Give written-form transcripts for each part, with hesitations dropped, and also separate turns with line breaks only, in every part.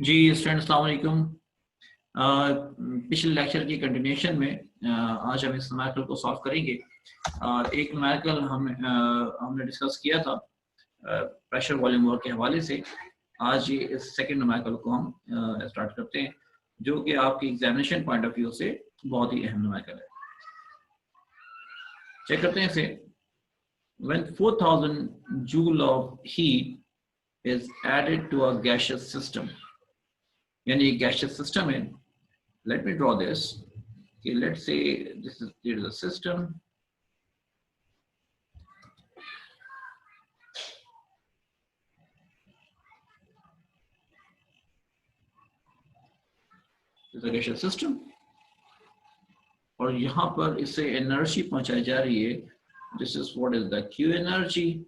जी student अस्सलाम वालेकुम। पिछले लेक्चर की कंटिन्यूशन में आज हम इस न्यूमेरिकल को सॉल्व करेंगे। एक न्यूमेरिकल हमने डिस्कस किया था प्रेशर वॉल्यूम वर्क के हवाले से। आज ये इस सेकंड न्यूमेरिकल को हम स्टार्ट करते हैं, जो कि आपके एग्जामिनेशन पॉइंट ऑफ व्यू से बहुत ही अहम न्यूमेरिकल है। चेक करते हैं इसे। When 4000 joule of heat is added to a gaseous system, यानी एक gaseous system है. Let me draw this. Okay, let's say this is a system. This is a gaseous system. और यहाँ पर इससे एनर्जी पहुंचाई जा रही है. This is what is the Q energy,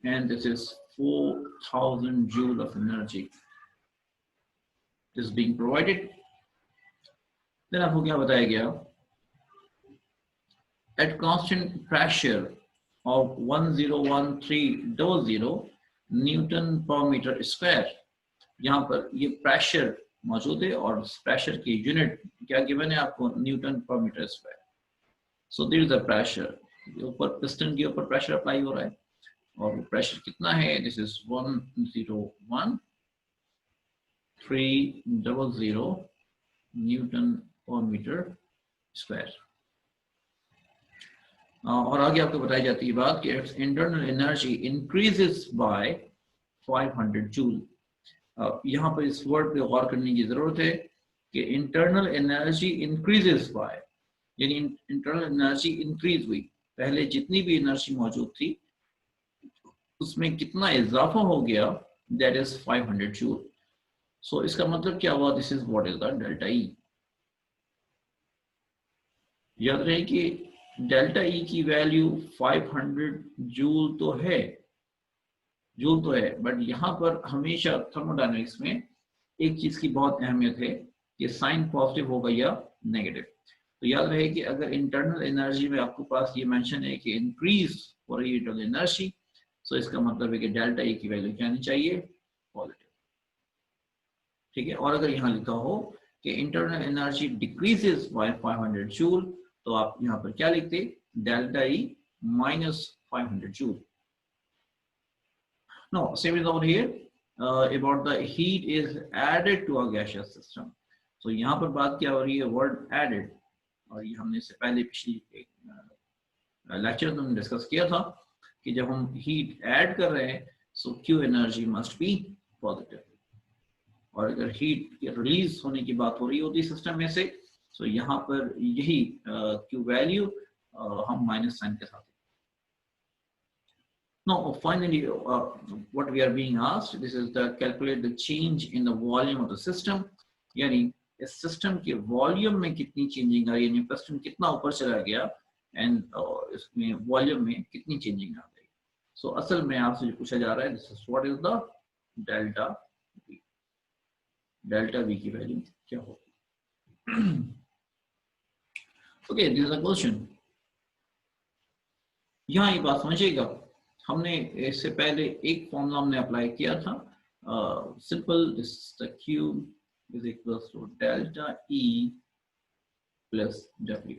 and this is 4000 joule of energy. This is being provided. Then आपको क्या बताया गया? At constant pressure of 101300 Newton per metre square, यहाँ पर ये प्रेशर मौजूद है और प्रेशर की यूनिट क्या गिवन है आपको? Newton per metre square. So there is the pressure. ऊपर पिस्टन के ऊपर प्रेशर अप्लाई हो रहा है और प्रेशर कितना है? This is 101300 Newton per metre square. और आगे आपको बताई जाती है बात कि internal energy increases by 500 joule. यहाँ पर इस वर्ड पे गौर करने की जरूरत है कि इंटरनल एनर्जी इंक्रीजेस बाय, यानी इंटरनल एनर्जी इंक्रीज हुई. पहले जितनी भी एनर्जी मौजूद थी उसमें कितना इजाफा हो गया? That is 500 joule. सो इसका मतलब क्या हुआ? This is what is the delta E. याद रहे कि डेल्टा ई की वैल्यू 500 जूल तो है, बट यहाँ पर हमेशा थर्मोडायनेमिक्स में एक चीज की बहुत अहमियत है कि साइन पॉजिटिव होगा या नेगेटिव. तो याद रहे कि अगर इंटरनल एनर्जी में आपके पास ये मेंशन है कि इंक्रीज हो रही है इंटरनल एनर्जी, तो इसका मतलब है कि डेल्टा ई की वैल्यू क्या आनी चाहिए? पॉजिटिव. ठीक है. और अगर यहाँ लिखा हो कि internal energy decreases by 500 joule, तो आप यहाँ पर क्या लिखते? Delta E minus 500 joule. No, same is over here. About the heat is added to a gaseous system. So यहाँ पर बात क्या हो रही है? Word added. और ये हमने इससे पहले पिछली लेक्चर में डिस्कस किया था कि जब हम हीट ऐड कर रहे हैं so Q energy must be positive. और अगर हीट रिलीज होने की बात हो रही होती सिस्टम में से, so यहाँ पर यही Q वैल्यू हम माइनस साइन के साथ. Now, finally, what we are being asked, this is to calculate the change in the volume of the system. यानी इस सिस्टम के वॉल्यूम में कितनी चेंजिंग आई, यानी पिस्टन कितना ऊपर चला गया एंड इसमें वॉल्यूम में कितनी चेंजिंग आ गई. सो असल में आपसे जो पूछा जा रहा है, this is what is the delta we. Delta we की वैल्यू क्या होगी? Okay, this is the question. यहाँ ये बात समझिएगा, हमने इससे पहले एक फॉर्मूला हमने अप्लाई किया था, simple. This the Q is equals to delta E plus W.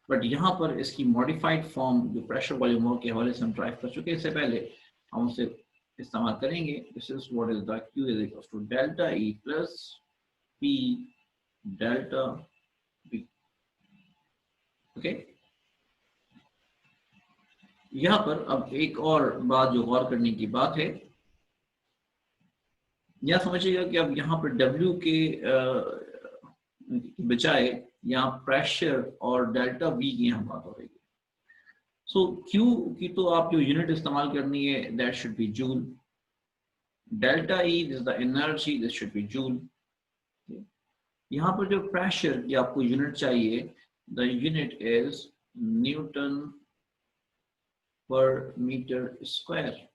But यहाँ पर इसकी मॉडिफाइड फॉर्म जो प्रेशर वॉल्यूम वर्क के हवाले से हम ड्राइव कर चुके हैं, इससे पहले हम उसे इस्तेमाल करेंगे. This is what is the Q is equals to delta E plus P delta B. Okay. यहाँ पर अब एक और बात जो गौर करने की बात है, यह समझिएगा कि अब यहाँ पर W के बजाय यहाँ प्रेशर और डेल्टा V की यहाँ बात हो रही है. सो Q की तो आप जो यूनिट इस्तेमाल करनी है, that should be joule. Delta E this the energy, this should be joule. यहाँ पर जो प्रेशर की आपको यूनिट चाहिए, the unit is newton per metre square.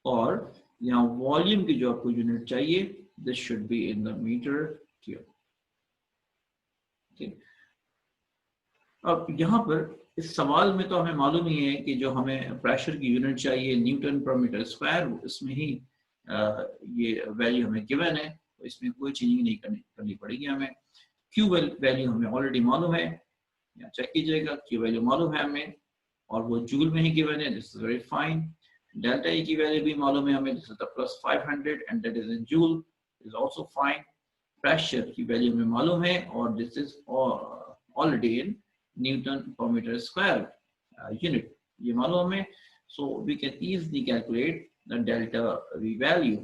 और यहाँ वॉल्यूम की जो आपको यूनिट चाहिए, this should be in the metre cube. अब यहाँ पर इस सवाल में तो हमें मालूम ही है कि जो हमें प्रेशर की यूनिट चाहिए न्यूटन पर मीटर स्क्वायर, इसमें ही ये वैल्यू हमें गिवन है, तो इसमें कोई चेंजिंग नहीं करनी पड़ेगी हमें। क्यू वैल्यू हमें ऑलरेडी मालूम है, यहाँ चेक कीजिएगा, क्यू वैल्यू मालूम है हमें और वो जूल में ही गिवन है, this is very fine. Delta E की वैल्यू भी मालूम है हमें, this is the plus 500 and that is in joule, is also fine. Pressure की वैल्यू हमें मालूम है और this is already in newton per metre square unit, ये मालूम हमें। So we can easily calculate the delta V value,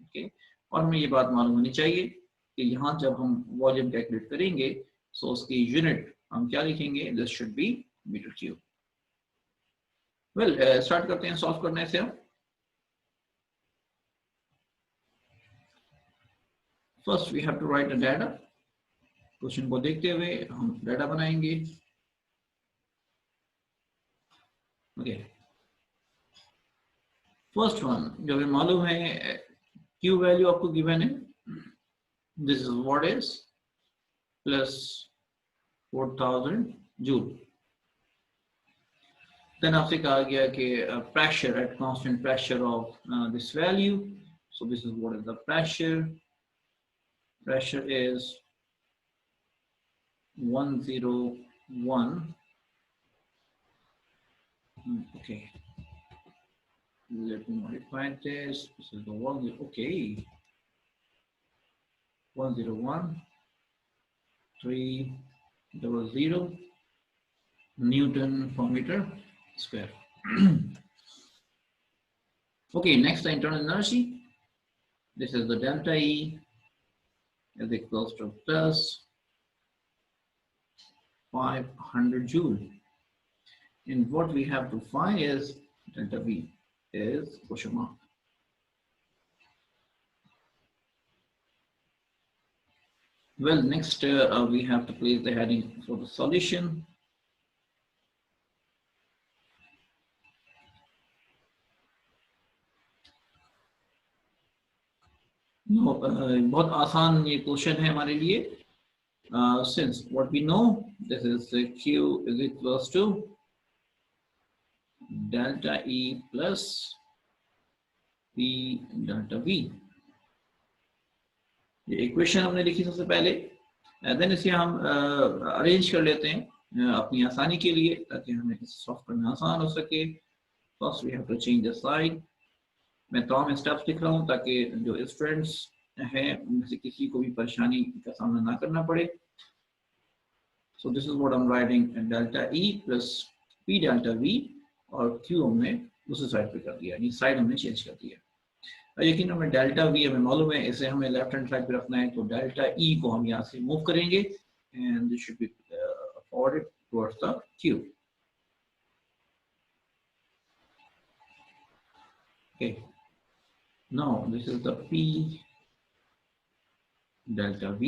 okay. और हमें ये बात मालूम होनी चाहिए कि यहाँ जब हम वॉल्यूम कैलकुलेट करेंगे सो उसकी यूनिट हम क्या लिखेंगे, this should be metre cube. Well start करते हैं सॉल्व करने से हम। First we have to write the data, question को देखते हुए हम डाटा बनाएंगे, ओके। फर्स्ट वन जो हमें मालूम है, क्यू वैल्यू आपको गिवन है, this is what is plus 4000 joule. Then आपसे कहा गया कि pressure at constant pressure of this value, so this is what is the pressure, pressure is 101, okay, let me modify this, this is the 1, okay, 101,300 Newton per meter square. Okay, next the internal energy, this is the delta E is equals to plus 500 joule, and what we have to find is delta V is question mark. Well, next we have to place the heading for the solution. No, बहुत आसान ये question है हमारे लिए, since what we know, this is Q is equals to delta E plus P delta V, ये equation हमने लिखी सबसे पहले, देन इसे हम अरेंज कर लेते हैं अपनी आसानी के लिए ताकि हमें सॉल्व करना आसान हो सके। First we have to change the side, मैं तमाम स्टेप्स लिख रहा हूँ ताकि जो स्टूडेंट्स हैं उनमें से किसी को भी परेशानी का सामना ना करना पड़े। सो this is what I am writing, delta E plus P delta we, और क्यू हमने दूसरी साइड पे कर दिया, यानी साइड हमने चेंज कर दिया। यकीन हमें डेल्टा वी हमें मालूम है, इसे हमें लेफ्ट हैंड साइड पे रखना है, तो डेल्टा ई को हम यहाँ से मूव करेंगे and this should be forwarded towards the Q. Okay, now this is the P delta V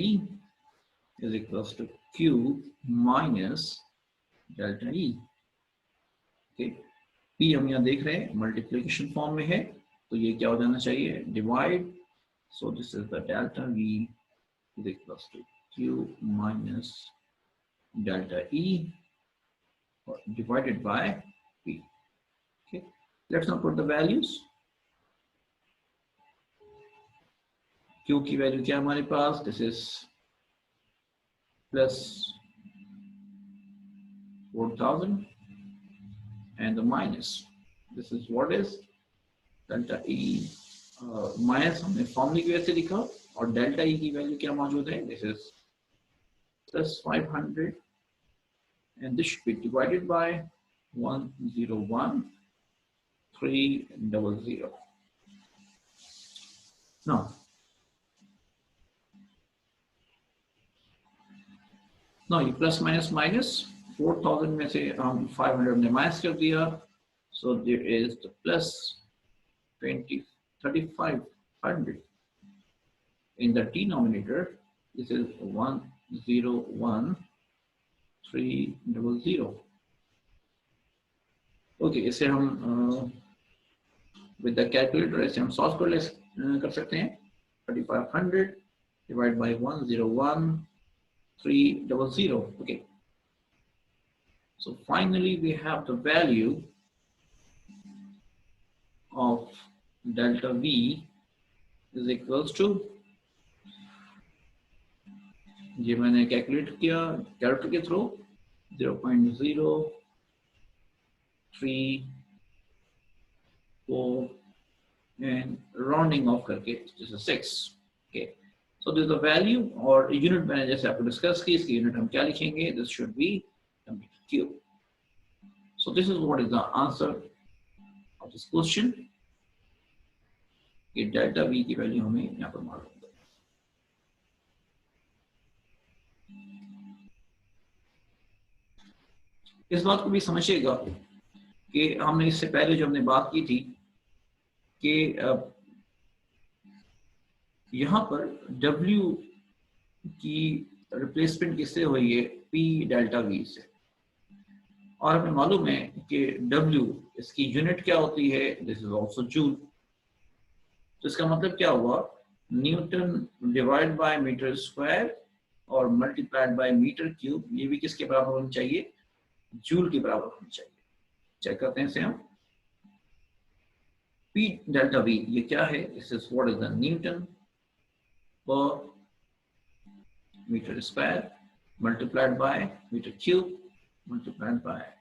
is equals to Q minus delta E. Okay, P हम यहाँ देख रहे हैं मल्टीप्लिकेशन फॉर्म में है, तो ये क्या हो जाना चाहिए, divide, so this is the delta V is equals to Q minus delta E divided by P. Okay, let's now put the values. Q की वैल्यू क्या हमारे पास, this is plus 4000 and the minus, this is what is delta E, minus हमने फॉर्मूले की वजह से लिखा, और डेल्टा ई की वैल्यू क्या मौजूद है, this is plus 500 and this should be divided by 101,300. Now ये प्लस माइनस माइनस 4000 में से हम 500 ने माइनस कर दिया, so there is the plus 3500 in the denominator, this is 101,300. Okay, इसे हम विद द कैलकुलेटर ऐसे हम सॉल्व कर सकते हैं, 3500 divide by 101,300. Okay, so finally we have the value of delta V is equals to, ये मैंने कैलकुलेट किया कैलकुलेटर के थ्रू 0.034 and rounding off करके जैसे 6. Okay, so this is the value और यूनिट मैंने जैसे आपको डिस्कस की, इसकी यूनिट हम क्या लिखेंगे, this should be metre cube. So this is what is the answer of this question. कि डेल्टा V की वैल्यू हमें यहाँ पर मालूम है. इस बात को भी समझिएगा कि हमने इससे पहले जो हमने बात की थी कि यहाँ पर W की रिप्लेसमेंट किससे हुई है, P डेल्टा V से, और हमें मालूम है कि W इसकी यूनिट क्या होती है, दिस इज आल्सो जूल. तो इसका मतलब क्या हुआ, newton divide by metre square और मल्टीप्लाइड बाय मीटर क्यूब, ये भी किसके बराबर होनी चाहिए, जूल के बराबर होनी चाहिए. चेक करते हैं इसे हम. P डेल्टा V ये क्या है, this is what is the newton per metre square multiplied by metre cube multiplied by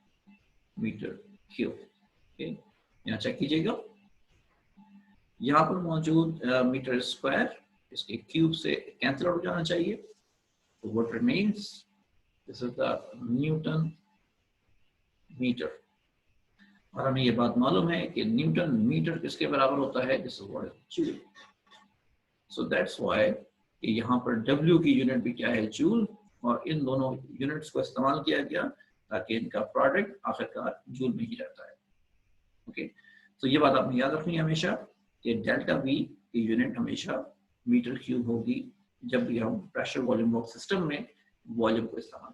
metre cube. Okay, यहाँ चेक कीजिएगा, यहाँ पर मौजूद मीटर स्क्वायर इसके क्यूब से कैंसिल आउट हो जाना चाहिए. तो what remains, this is the newton metre. और हमें ये बात मालूम है कि न्यूटन मीटर किसके बराबर होता है, this is what is joule. So that's why कि यहाँ पर W की यूनिट भी क्या है, जूल, और इन दोनों यूनिट्स को इस्तेमाल किया गया ताकि इनका प्रोडक्ट आखिरकार जूल में ही रहता है. ओके, तो ये बात आपने याद रखनी है हमेशा कि डेल्टा V की यूनिट हमेशा मीटर क्यूब होगी जब भी हम प्रेशर वॉल्यूम बॉक्स सिस्टम में वॉल्यूम को इस्तेमाल